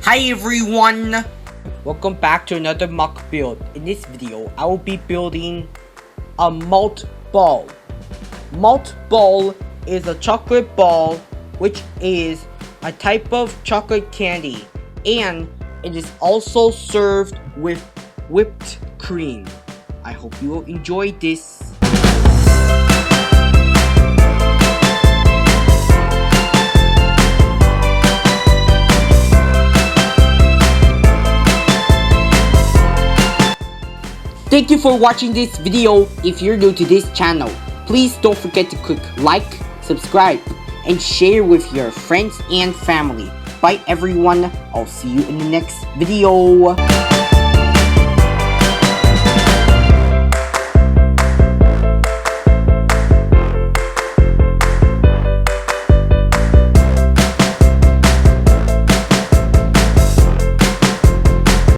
Hi everyone! Welcome back to another MOC Build. In this video, I will be building a Malt Ball. Malt Ball is a chocolate ball which is a type of chocolate candy, and it is also served with whipped cream. I hope you will enjoy this. Thank you for watching this video. If you're new to this channel, please don't forget to click like, subscribe, and share with your friends and family. Bye everyone, I'll see you in the next video.